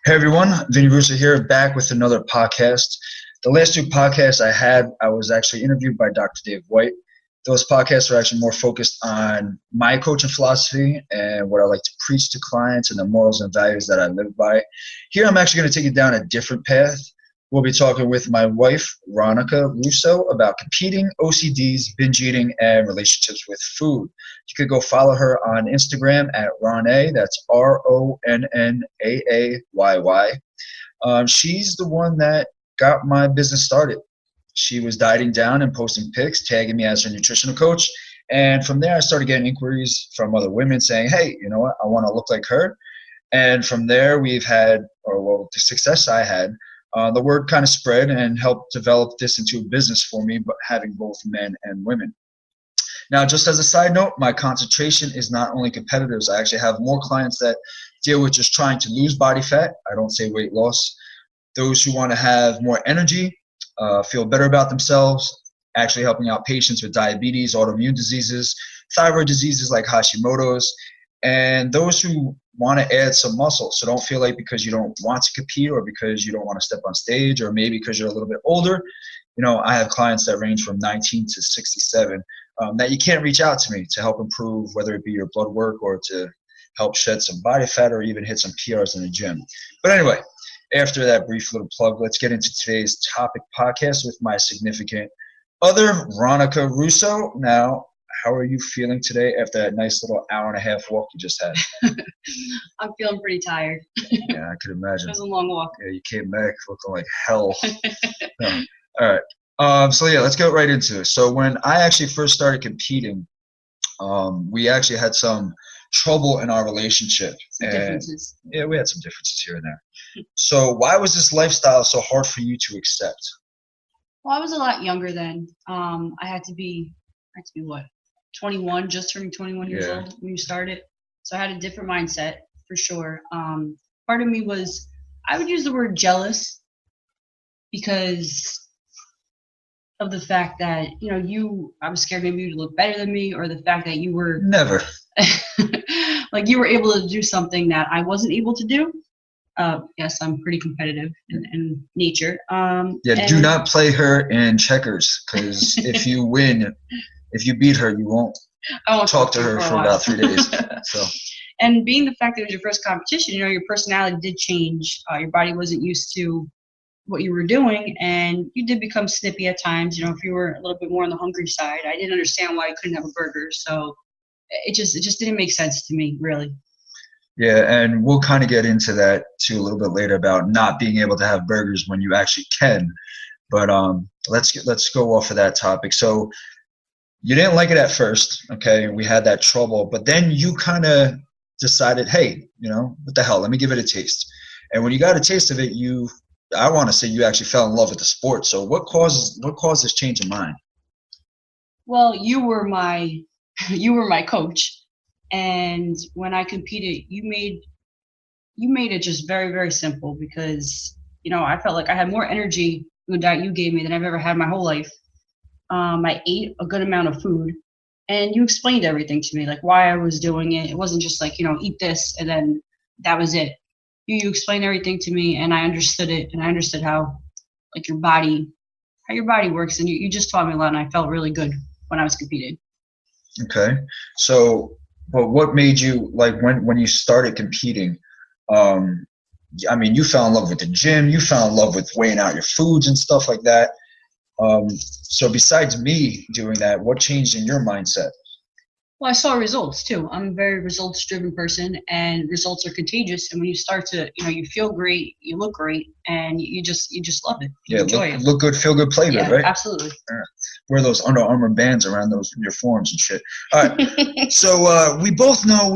Hey everyone, Vinny Russo here, back with another podcast. The last two podcasts I had, I was actually interviewed by Dr. Dave White. Those podcasts are actually more focused on my coaching philosophy and what I like to preach to clients and the morals and values that I live by. Here I'm actually going to take you down a different path. We'll be talking with my wife, Ronica Russo, about competing, OCDs, binge eating, and relationships with food. You could go follow her on Instagram at Ronay, that's RONNAAYY. She's the one that got my business started. She was dieting down and posting pics, tagging me as her nutritional coach. And from there, I started getting inquiries from other women saying, hey, you know what, I want to look like her. And from there, we've had, the success I had, the word kind of spread and helped develop this into a business for me, but having both men and women. Now, just as a side note, my concentration is not only competitors. I actually have more clients that deal with just trying to lose body fat. I don't say weight loss. Those who want to have more energy, feel better about themselves, actually helping out patients with diabetes, autoimmune diseases, thyroid diseases like Hashimoto's, and those who want to add some muscle. So don't feel like because you don't want to compete or because you don't want to step on stage or maybe because you're a little bit older. You know, I have clients that range from 19 to 67 that you can't reach out to me to help improve, whether it be your blood work or to help shed some body fat or even hit some PRs in the gym. But anyway, after that brief little plug, let's get into today's topic podcast with my significant other, Ronica Russo. Now, how are you feeling today after that nice little hour and a half walk you just had? I'm feeling pretty tired. Yeah, I could imagine. It was a long walk. Yeah, you came back looking like hell. Yeah. All right. So yeah, let's get right into it. So when I actually first started competing, we actually had some trouble in our relationship. Differences. Yeah, we had some differences here and there. So why was this lifestyle so hard for you to accept? Well, I was a lot younger then. I had to be what? 21, just turning 21 years old when you started. So I had a different mindset for sure. Part of me was, I would use the word jealous because of the fact that, I was scared maybe you'd look better than me, or the fact that you were never like you were able to do something that I wasn't able to do. Yes, I'm pretty competitive in nature. Do not play her in checkers, because if you win, if you beat her, you won't talk to her for about 3 days. So. And being the fact that it was your first competition, your personality did change. Your body wasn't used to what you were doing, and you did become snippy at times. If you were a little bit more on the hungry side, I didn't understand why I couldn't have a burger. So it just didn't make sense to me, really. Yeah, and we'll kind of get into that too a little bit later about not being able to have burgers when you actually can. But let's go off of that topic. So you didn't like it at first, okay? We had that trouble, but then you kind of decided, hey, what the hell? Let me give it a taste. And when you got a taste of it, I want to say you actually fell in love with the sport. So what caused this change of mind? Well, you were my coach. And when I competed, you made it just very, very simple because, I felt like I had more energy in the diet you gave me than I've ever had my whole life. I ate a good amount of food, and you explained everything to me, like why I was doing it. It wasn't just like, eat this and then that was it. You explained everything to me, and I understood it, and I understood how your body works, and you just taught me a lot, and I felt really good when I was competing. Okay. So, but what made you, like, when you started competing, you fell in love with the gym, you fell in love with weighing out your foods and stuff like that. So besides me doing that, what changed in your mindset? Well, I saw results too. I'm a very results-driven person, and results are contagious. And when you start to, you feel great, you look great, and you just love it. You enjoy it. Look good, feel good, play good, right? Absolutely. Wear those Under Armour bands around your forearms and shit. All right. So we both know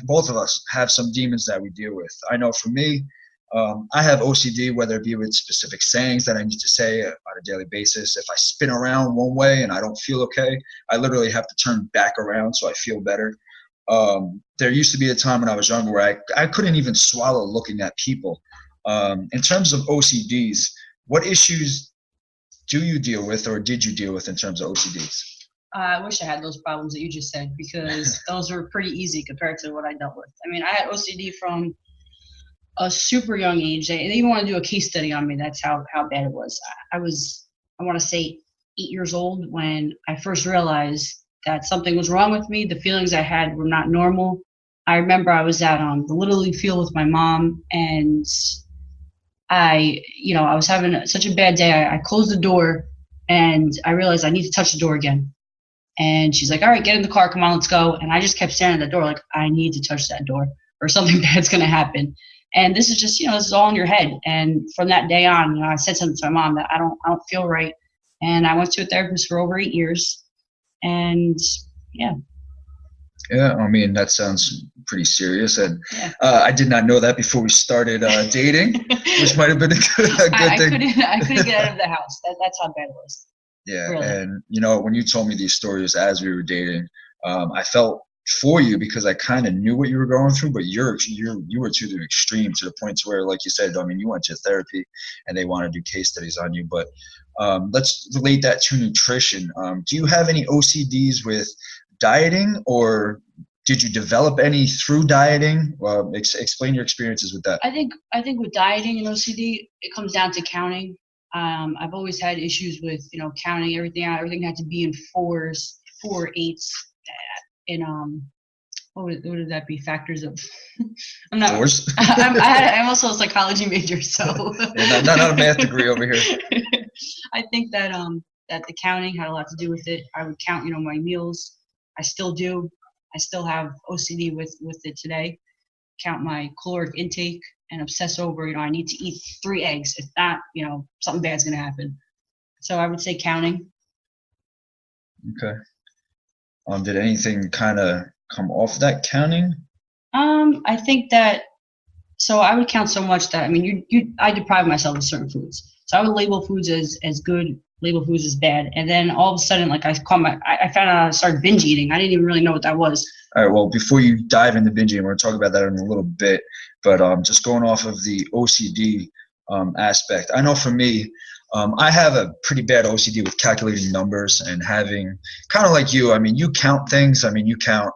both of us have some demons that we deal with. I know for me, I have OCD, whether it be with specific sayings that I need to say on a daily basis. If I spin around one way and I don't feel okay, I literally have to turn back around so I feel better. There used to be a time when I was younger where I couldn't even swallow looking at people. In terms of OCDs, what issues do you deal with or did you deal with in terms of OCDs? I wish I had those problems that you just said, because those were pretty easy compared to what I dealt with. I mean, I had OCD from a super young age. They even want to do a case study on me. That's how bad it was. I want to say 8 years old when I first realized that something was wrong with me. The feelings I had were not normal. I remember I was at the Little League field with my mom, and I was having such a bad day. I closed the door, and I realized I need to touch the door again. And she's like, all right, get in the car. Come on, let's go. And I just kept standing at the door like, I need to touch that door or something bad's going to happen. And this is just, this is all in your head. And from that day on, I said something to my mom that I don't feel right. And I went to a therapist for over 8 years. And yeah. Yeah, I mean, that sounds pretty serious. And I did not know that before we started dating, which might have been a good thing. I couldn't get out of the house. That's how bad it was. Yeah, really. And when you told me these stories as we were dating, I felt for you because I kind of knew what you were going through, but you were to the extreme, to the point to where, like you said, I mean, you went to therapy and they want to do case studies on you. But let's relate that to nutrition. Do you have any OCDs with dieting, or did you develop any through dieting? Explain your experiences with that. I think with dieting and OCD, it comes down to counting. I've always had issues with counting everything out. Everything had to be in 4s, 4 8s, in what would that be? Factors of I'm not. Fours? I'm also a psychology major, so not a math degree over here. I think that that the counting had a lot to do with it. I would count my meals. I still do. I still have OCD with it today. Count my caloric intake and obsess over, I need to eat 3 eggs. If not, something bad's going to happen. So I would say counting. Okay. Did anything kind of come off that counting? I think that, so I would count so much that, I deprive myself of certain foods. So I would label foods as good, label foods as bad. And then all of a sudden, like I found out I started binge eating. I didn't even really know what that was. All right, well, before you dive into binging, we're going to talk about that in a little bit. But just going off of the OCD aspect, I know for me, I have a pretty bad OCD with calculating numbers and having, kind of like you, you count things. You count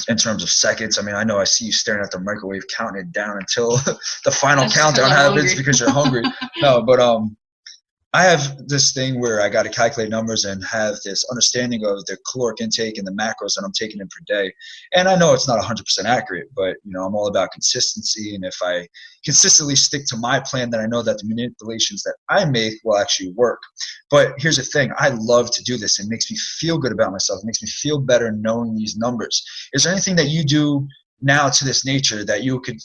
in terms of seconds. I know I see you staring at the microwave, counting it down until the final countdown happens because you're hungry. No, but I have this thing where I got to calculate numbers and have this understanding of the caloric intake and the macros that I'm taking in per day. And I know it's not 100% accurate, but I'm all about consistency. And if I consistently stick to my plan, then I know that the manipulations that I make will actually work. But here's the thing. I love to do this. It makes me feel good about myself. It makes me feel better knowing these numbers. Is there anything that you do now to this nature that you could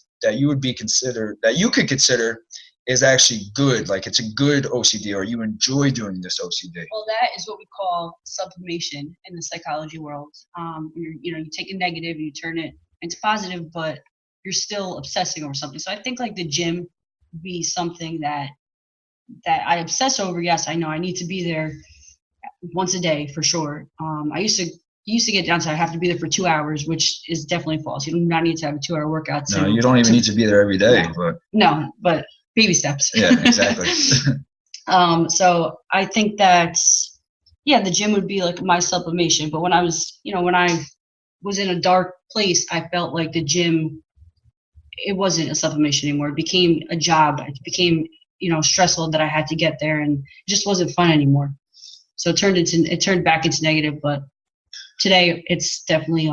consider is actually good, like it's a good OCD, or you enjoy doing this OCD? Well, that is what we call sublimation in the psychology world. You take a negative, you turn it into positive, but you're still obsessing over something. So I think like the gym would be something that I obsess over. Yes, I know I need to be there once a day for sure. I used to get down to I have to be there for 2 hours, which is definitely false. You do not need to have a 2-hour workout. No, you don't even need to be there every day. But baby steps. Yeah, exactly. So I think that, the gym would be like my sublimation. But when I was in a dark place, I felt like the gym, it wasn't a sublimation anymore. It became a job. It became, stressful that I had to get there, and it just wasn't fun anymore. So it turned back into negative, but today it's definitely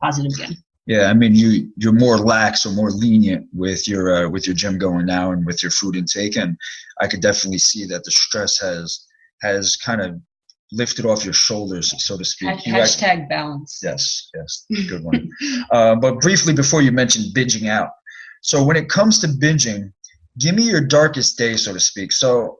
positive again. Yeah, you're more lax or more lenient with your gym going now and with your food intake, and I could definitely see that the stress has kind of lifted off your shoulders, so to speak. Hashtag balance. Yes, good one. But briefly, before you mentioned binging out, so when it comes to binging, give me your darkest day, so to speak. So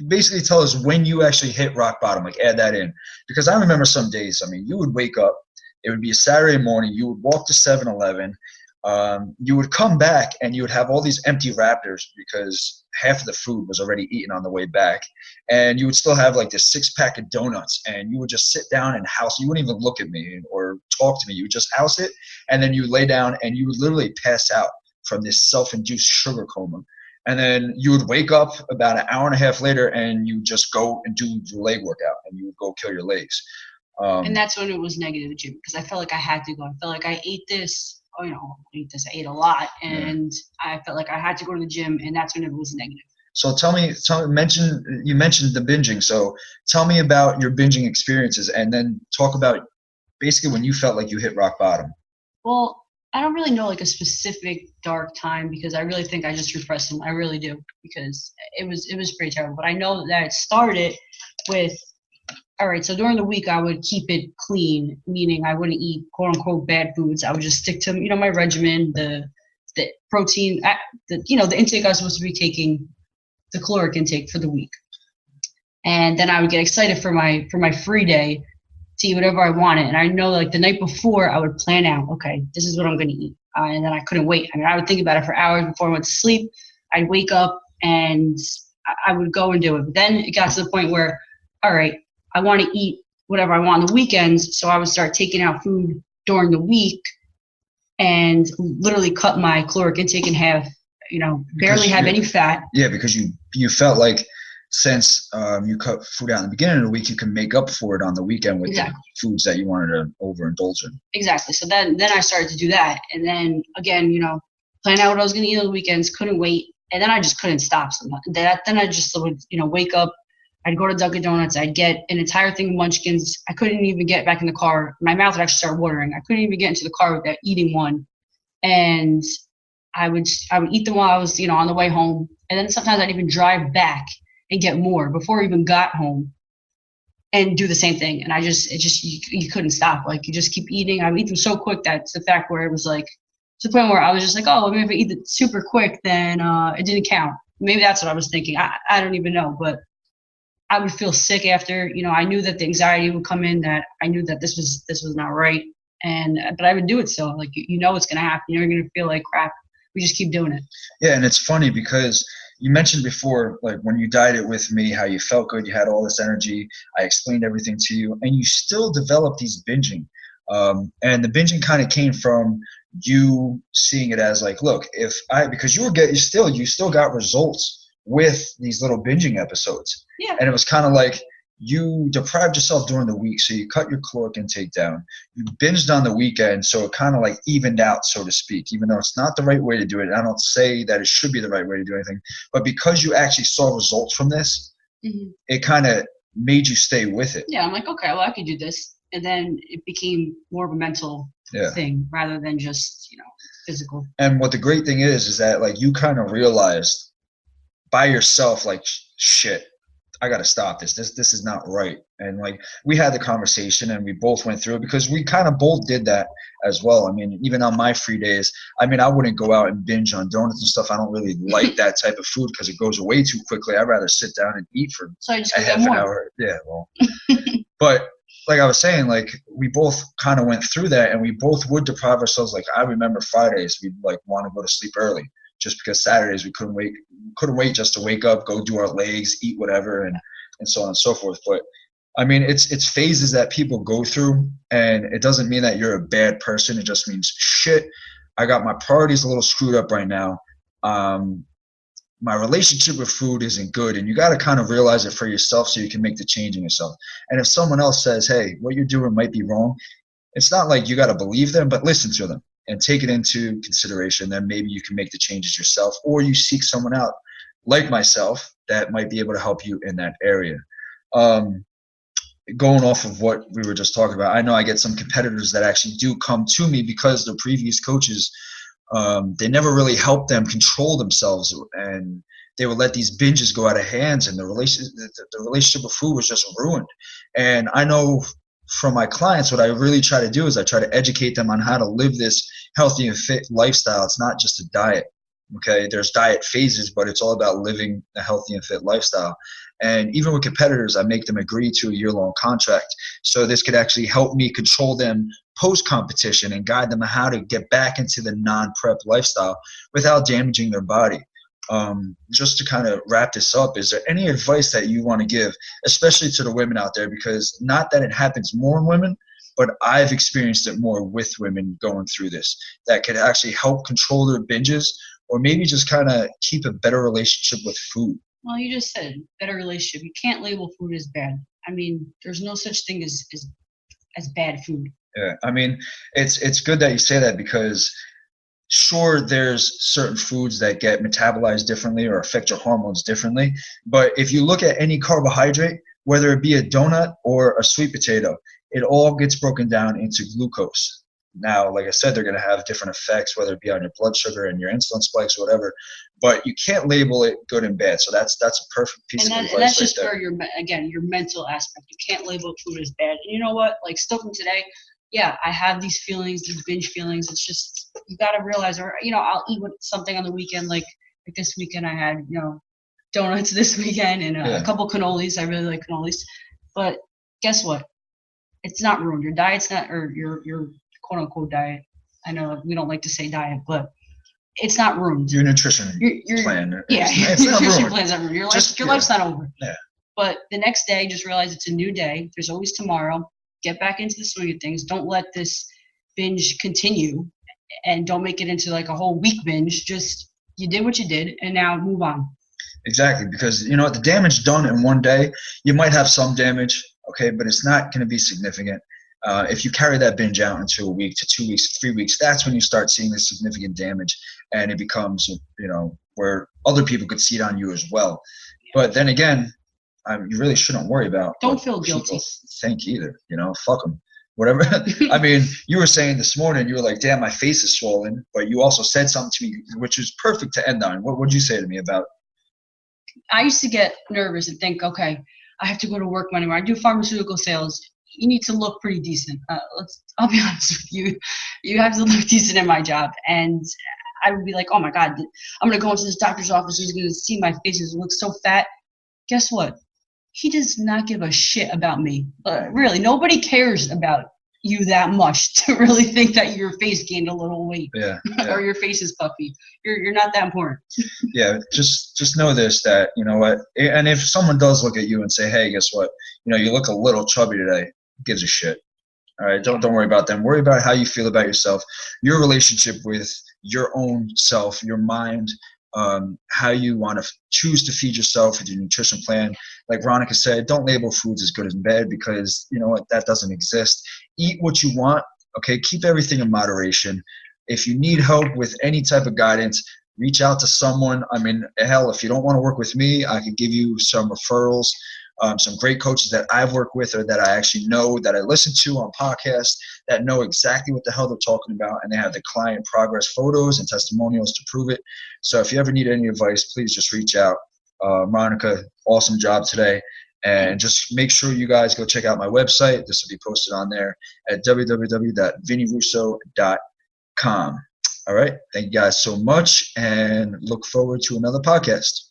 basically tell us when you actually hit rock bottom, like add that in. Because I remember some days, you would wake up, it would be a Saturday morning, you would walk to 7-Eleven, you would come back and you would have all these empty Raptors because half of the food was already eaten on the way back. And you would still have like this 6-pack of donuts, and you would just sit down and house. You wouldn't even look at me or talk to me. You would just house it, and then you would lay down and you would literally pass out from this self-induced sugar coma. And then you would wake up about an hour and a half later and you just go and do your leg workout, and you would go kill your legs. And that's when it was negative, the gym, because I felt like I had to go. I felt like I ate this oh, I ate this. I ate a lot, and I felt like I had to go to the gym, and that's when it was negative. So you mentioned the binging. So tell me about your binging experiences, and then talk about basically when you felt like you hit rock bottom. Well, I don't really know like a specific dark time because I really think I just repressed them. I really do, because it was pretty terrible. But I know that it started with, all right, so during the week I would keep it clean, meaning I wouldn't eat quote unquote bad foods. I would just stick to, my regimen, the protein, the intake I was supposed to be taking, the caloric intake for the week. And then I would get excited for my free day to eat whatever I wanted. And I know like the night before I would plan out, okay, this is what I'm going to eat. And then I couldn't wait. I mean, I would think about it for hours before I went to sleep. I'd wake up and I would go and do it. But then it got to the point where, all right, I want to eat whatever I want on the weekends. So I would start taking out food during the week and literally cut my caloric intake in half, barely have any fat. Yeah, because you felt like since you cut food out in the beginning of the week, you can make up for it on the weekend with the foods that you wanted to overindulge in. Exactly. So then I started to do that. And then again, plan out what I was going to eat on the weekends, couldn't wait. And then I just couldn't stop. Then I just would, wake up. I'd go to Dunkin' Donuts. I'd get an entire thing of munchkins. I couldn't even get back in the car. My mouth would actually start watering. I couldn't even get into the car without eating one. And I would eat them while I was, on the way home. And then sometimes I'd even drive back and get more before I even got home and do the same thing. And you couldn't stop. Like, you just keep eating. I would eat them so quick that's the fact where it was like, to the point where I was just like, oh, maybe if I eat it super quick, then it didn't count. Maybe that's what I was thinking. I don't even know. But I would feel sick after, I knew that the anxiety would come in, that I knew that this was not right. But I would do it still. Like, it's going to happen. You're going to feel like crap. We just keep doing it. Yeah, and it's funny because you mentioned before, like when you dieted with me, how you felt good, you had all this energy. I explained everything to you, and you still developed these binging. And the binging kind of came from you seeing it as like, look, because you still got results with these little binging episodes. Yeah. And it was kind of like you deprived yourself during the week, so you cut your caloric intake down. You binged on the weekend, so it kind of like evened out, so to speak, even though it's not the right way to do it. I don't say that it should be the right way to do anything, but because you actually saw results from this, it kind of made you stay with it. Yeah, I'm like, okay, well, I could do this. And then it became more of a mental thing rather than just, physical. And what the great thing is that like you kind of realized by yourself, like, shit, I got to stop this. This is not right. And like we had the conversation and we both went through it because we kind of both did that as well. I mean, even on my free days, I wouldn't go out and binge on donuts and stuff. I don't really like that type of food because it goes away too quickly. I'd rather sit down and eat for a half an hour. Yeah, well, but like I was saying, like we both kind of went through that and we both would deprive ourselves. Like I remember Fridays, we'd like want to go to sleep early just because Saturdays we couldn't wait just to wake up, go do our legs, eat whatever, and so on and so forth. But I mean, it's phases that people go through, and it doesn't mean that you're a bad person. It just means, shit, I got my priorities a little screwed up right now. My relationship with food isn't good, and you got to kind of realize it for yourself so you can make the change in yourself. And if someone else says, hey, what you're doing might be wrong, it's not like you got to believe them, but listen to them and take it into consideration. Then maybe you can make the changes yourself, or you seek someone out like myself that might be able to help you in that area. Going off of what we were just talking about, I know I get some competitors that actually do come to me because their previous coaches, they never really helped them control themselves, and they would let these binges go out of hands, and the relationship with food was just ruined. And I know from my clients, what I really try to do is I try to educate them on how to live this healthy and fit lifestyle. It's not just a diet. Okay, there's diet phases, but it's all about living a healthy and fit lifestyle. And even with competitors, I make them agree to a year-long contract. So this could actually help me control them post-competition and guide them on how to get back into the non-prep lifestyle without damaging their body. Just to kind of wrap this up, is there any advice that you want to give, especially to the women out there? Because not that it happens more in women, but I've experienced it more with women going through this, that could actually help control their binges, or maybe just kind of keep a better relationship with food. Well, you just said better relationship. You can't label food as bad. I mean, there's no such thing as bad food. Yeah, I mean, it's good that you say that, because sure, there's certain foods that get metabolized differently or affect your hormones differently. But if you look at any carbohydrate, whether it be a donut or a sweet potato, it all gets broken down into glucose. Now, like I said, they're going to have different effects, whether it be on your blood sugar and your insulin spikes or whatever. But you can't label it good and bad. So that's a perfect piece of advice. And that's just right there. for your mental aspect. You can't label food as bad. And you know what? Like still from today, yeah, I have these feelings, these binge feelings. It's just you got to realize, or I'll eat something on the weekend. Like this weekend, I had donuts this weekend and a couple cannolis. I really like cannolis. But guess what? It's not ruined. Your diet's not, or your quote unquote diet. I know we don't like to say diet, but it's not ruined. Your nutrition plan. Yeah, it's your not nutrition ruined. plan's not ruined. Your life's not over. Yeah. But the next day, just realize it's a new day. There's always tomorrow. Get back into the swing of things. Don't let this binge continue, and don't make it into like a whole week binge. Just you did what you did, and now move on. Exactly, because the damage done in one day, you might have some damage, okay, but it's not going to be significant. If you carry that binge out into a week to 2 weeks, 3 weeks, that's when you start seeing the significant damage, and it becomes, where other people could see it on you as well. But then again, you really shouldn't worry about. Don't feel guilty. Think either. Fuck them. Whatever. I mean, you were saying this morning, you were like, "Damn, my face is swollen," but you also said something to me, which is perfect to end on. What would you say to me about? I used to get nervous and think, okay, I have to go to work Monday morning. I do pharmaceutical sales. You need to look pretty decent. I'll be honest with you. You have to look decent in my job. And I would be like, oh my God, I'm going to go into this doctor's office. He's going to see my face. It looks so fat. Guess what? He does not give a shit about me. Really, nobody cares about you that much to really think that your face gained a little weight. Yeah. Or your face is puffy. You're not that important. Yeah, just know this, that you know what, and if someone does look at you and say, hey, guess what, you look a little chubby today, who gives a shit? All right, don't worry about them. Worry about how you feel about yourself, your relationship with your own self, your mind, how you want to choose to feed yourself with your nutrition plan. Like Ronica said, don't label foods as good and bad, because you know what, that doesn't exist. Eat what you want, okay? Keep everything in moderation. If you need help with any type of guidance, reach out to someone. I mean, hell, if you don't want to work with me, I could give you some referrals, some great coaches that I've worked with or that I actually know, that I listen to on podcasts, that know exactly what the hell they're talking about, and they have the client progress photos and testimonials to prove it. So if you ever need any advice, please just reach out. Monica, awesome job today. And just make sure you guys go check out my website. This will be posted on there at www.vinnyrusso.com. All right. Thank you guys so much, and look forward to another podcast.